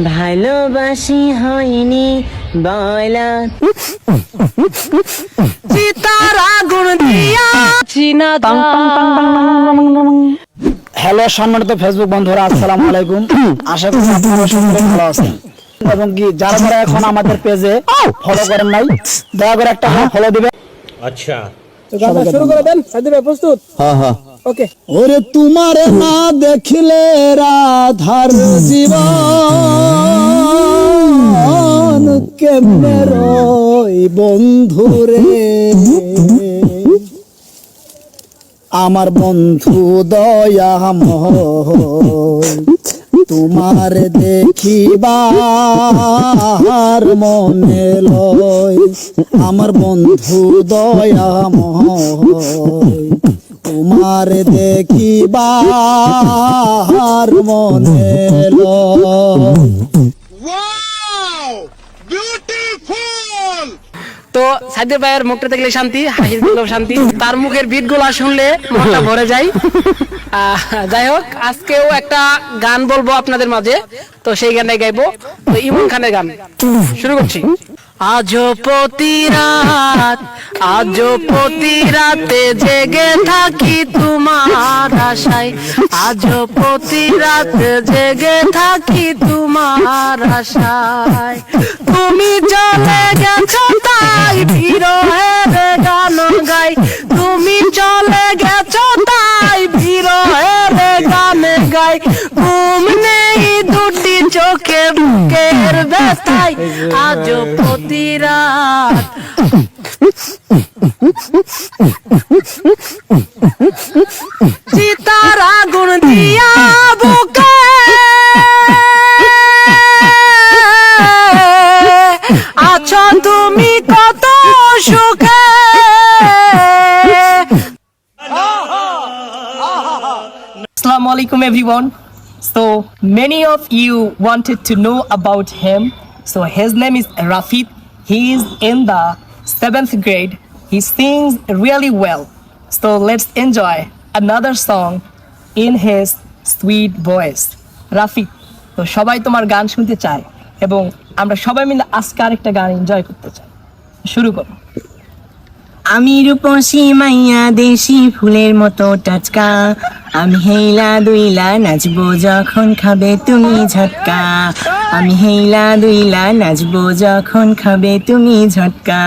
ভালোবাসি হয়নি বলা চিতার আগুন দিয়া চিনা হ্যালো সম্মানিত ফেসবুক বন্ধুরা, আসসালামু আলাইকুম। আশা করি আপনারা সকলে ভালো আছেন এবং কি যারা যারা এখন আমাদের পেজে ফলো করেন নাই দয়া করে একটা ফলো দিবেন। আচ্ছা, তো গানটা শুরু করে দেন। সাইদুল ভাই প্রস্তুত? হ্যাঁ। ওকে। ওরে তোমার না দেখলে রাধার জীবন কেমনে রই বন্ধুরে, আমার বন্ধু দয়াময় তোমার দেখিবার মনে লয়, আমার বন্ধু দয়াময় তোমার দেখিবার মনে লয়। তো সাইদুল ভাইয়ের মুখটা দেখলে শান্তি, হাসির দিলেও শান্তি, তার মুখের বিট গুলা শুনলে মনটা ভরে যায়। যাই হোক, আজকেও একটা গান বলবো আপনাদের মাঝে, তো সেই গানটাই গাইবো। তো ইমন খানের গান শুরু করছি। আজও প্রতি রাতে জেগে থাকি তোমার আশায়, আজও প্রতি রাতে জেগে থাকি তোমার আশায়, তুমি চলে গেছো তাই বিরহের গান গাই, তুমি চলে গেছো তাই বিরহের গান গাই, ঘুম নেই দুটি চোখে বুকের ব্যথায়, আজও প্রতি রাত চিতার আগুন দিয়া বুকে আছো তুমি কত সুখে। Assalamu alaikum everyone. So many of you wanted to know about him. So his name is Rafid. He is in the 7th grade. He sings really well. So let's enjoy another song in his sweet voice. Rafid, তো সবাই তোমার গান শুনতে চায় এবং আমরা সবাই মিলে আজকে আরেকটা গান এনজয় করতে চাই। শুরু করো। আমি রূপসী মাইয়া দেশি ফুলের মতো টাচকা, আমি হেইলা দুইলা নাচবো যখন খাবে তুমি ঝটকা, আমি হেইলা দুইলা নাচবো যখন খাবে তুমি ঝটকা।